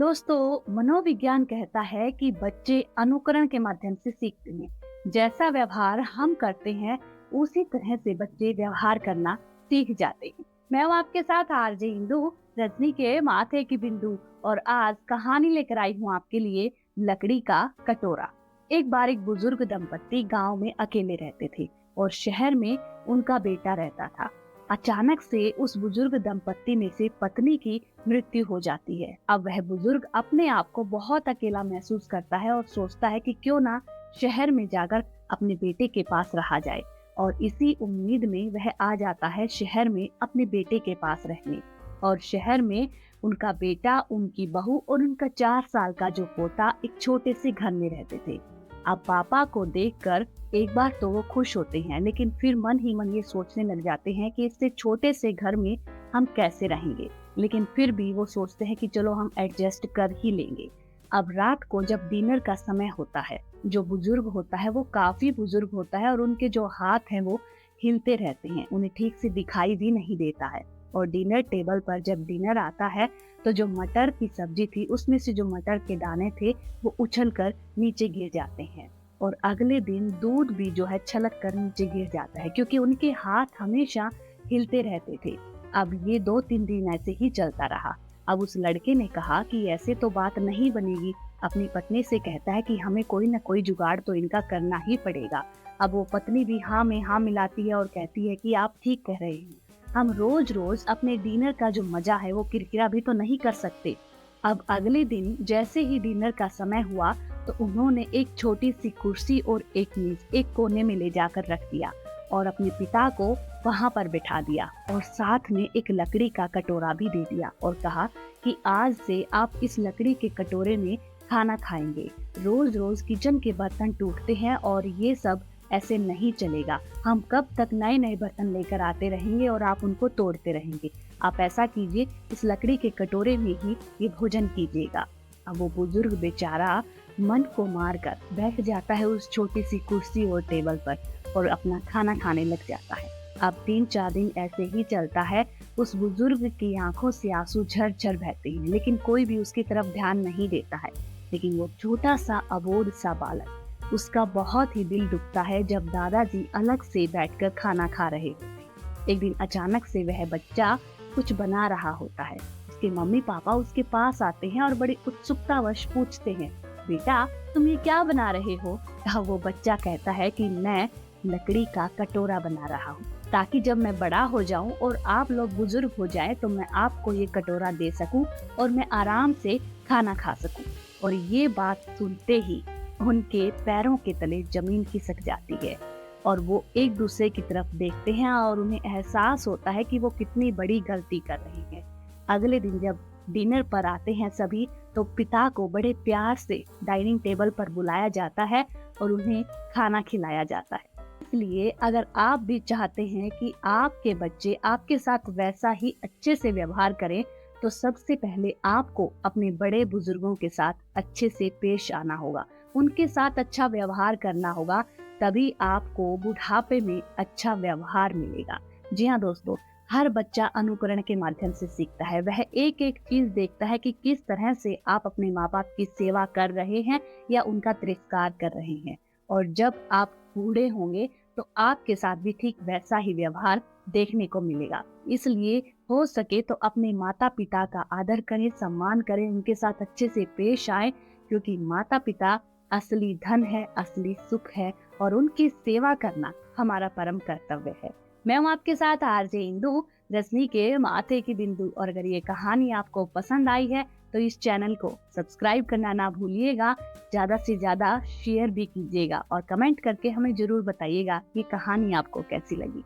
दोस्तों, मनोविज्ञान कहता है कि बच्चे अनुकरण के माध्यम से सीखते हैं। जैसा व्यवहार हम करते हैं उसी तरह से बच्चे व्यवहार करना सीख जाते हैं। मैं हूँ आपके साथ आरजे इंदू, रजनी के माथे की बिंदु। और आज कहानी लेकर आई हूँ आपके लिए, लकड़ी का कटोरा। एक बार एक बुजुर्ग दंपत्ति गांव में अकेले रहते थे और शहर में उनका बेटा रहता था। अचानक से उस बुजुर्ग दंपत्ति में से पत्नी की मृत्यु हो जाती है। अब वह बुजुर्ग अपने आप को बहुत अकेला महसूस करता है और सोचता है कि क्यों ना शहर में जाकर अपने बेटे के पास रहा जाए। और इसी उम्मीद में वह आ जाता है शहर में अपने बेटे के पास रहने। और शहर में उनका बेटा, उनकी बहू और उनका 4 साल का जो पोता एक छोटे से घर में रहते थे। अब पापा को देखकर एक बार तो वो खुश होते हैं, लेकिन फिर मन ही मन ये सोचने लग जाते हैं कि इससे छोटे से घर में हम कैसे रहेंगे। लेकिन फिर भी वो सोचते हैं कि चलो हम एडजस्ट कर ही लेंगे। अब रात को जब डिनर का समय होता है, जो बुजुर्ग होता है वो काफी बुजुर्ग होता है और उनके जो हाथ हैं वो हिलते रहते हैं, उन्हें ठीक से दिखाई भी नहीं देता है। और डिनर टेबल पर जब डिनर आता है तो जो मटर की सब्जी थी उसमें से जो मटर के दाने थे वो उछलकर नीचे गिर जाते हैं। और अगले दिन दूध भी जो है छलक कर नीचे गिर जाता है, क्योंकि उनके हाथ हमेशा हिलते रहते थे। अब ये 2-3 दिन ऐसे ही चलता रहा। अब उस लड़के ने कहा कि ऐसे तो बात नहीं बनेगी। अपनी पत्नी से कहता है कि हमें कोई ना कोई जुगाड़ तो इनका करना ही पड़ेगा। अब वो पत्नी भी हाँ में हाँ मिलाती है और कहती है कि आप ठीक कह रहे हैं, हम रोज रोज अपने डिनर का जो मजा है वो किरकिरा भी तो नहीं कर सकते। अब अगले दिन जैसे ही डिनर का समय हुआ तो उन्होंने एक छोटी सी कुर्सी और एक मेज एक कोने में ले जाकर रख दिया और अपने पिता को वहां पर बिठा दिया और साथ में एक लकड़ी का कटोरा भी दे दिया और कहा कि आज से आप इस लकड़ी के कटोरे में खाना खाएंगे। रोज रोज किचन के बर्तन टूटते हैं और ये सब ऐसे नहीं चलेगा। हम कब तक नए नए बर्तन लेकर आते रहेंगे और आप उनको तोड़ते रहेंगे। आप ऐसा कीजिए, इस लकड़ी के कटोरे में ही ये भोजन कीजिएगा। अब वो बुजुर्ग बेचारा मन को मारकर बैठ जाता है उस छोटी सी कुर्सी और टेबल पर और अपना खाना खाने लग जाता है। अब 3-4 दिन ऐसे ही चलता है। उस बुजुर्ग की आंखों से आंसू झरझर बहते हैं, लेकिन कोई भी उसकी तरफ ध्यान नहीं देता है। लेकिन वो छोटा सा अबोध सा बालक, उसका बहुत ही दिल दुखता है जब दादाजी अलग से बैठकर खाना खा रहे होते हैं। एक दिन अचानक से वह बच्चा कुछ बना रहा होता है। उसके मम्मी पापा उसके पास आते हैं और बड़ी उत्सुकतावश पूछते हैं, बेटा तुम ये क्या बना रहे हो? वो बच्चा कहता है कि मैं लकड़ी का कटोरा बना रहा हूँ, ताकि जब मैं बड़ा हो जाऊं और आप लोग बुजुर्ग हो जाएं तो मैं आपको ये कटोरा दे सकूं और मैं आराम से खाना खा सकूं। और ये बात सुनते ही उनके पैरों के तले जमीन खिसक जाती है और वो एक दूसरे की तरफ देखते हैं और उन्हें एहसास होता है कि वो कितनी बड़ी गलती कर रहे हैं। अगले दिन जब डिनर पर आते हैं सभी, तो पिता को बड़े प्यार से डाइनिंग टेबल पर बुलाया जाता है और उन्हें खाना खिलाया जाता है। इसलिए अगर आप भी चाहते हैं कि आपके बच्चे आपके साथ वैसा ही अच्छे से व्यवहार करें, तो सबसे पहले आपको अपने बड़े बुजुर्गों के साथ अच्छे से पेश आना होगा, उनके साथ अच्छा व्यवहार करना होगा, तभी आपको बुढ़ापे में अच्छा व्यवहार मिलेगा। जी हाँ दोस्तों, हर बच्चा अनुकरण के माध्यम से सीखता है। वह एक एक चीज देखता है कि किस तरह से आप अपने माँ बाप की सेवा कर रहे हैं या उनका तिरस्कार कर रहे हैं। और जब आप बूढ़े होंगे तो आपके साथ भी ठीक वैसा ही व्यवहार देखने को मिलेगा। इसलिए हो सके तो अपने माता पिता का आदर करें, सम्मान करें, उनके साथ अच्छे से पेश आए, क्योंकि माता पिता असली धन है, असली सुख है और उनकी सेवा करना हमारा परम कर्तव्य है। मैं हूँ आपके साथ आरजे इंदू, रजनी के माथे की बिंदु। और अगर ये कहानी आपको पसंद आई है तो इस चैनल को सब्सक्राइब करना ना भूलिएगा, ज्यादा से ज्यादा शेयर भी कीजिएगा और कमेंट करके हमें जरूर बताइएगा ये कहानी आपको कैसी लगी।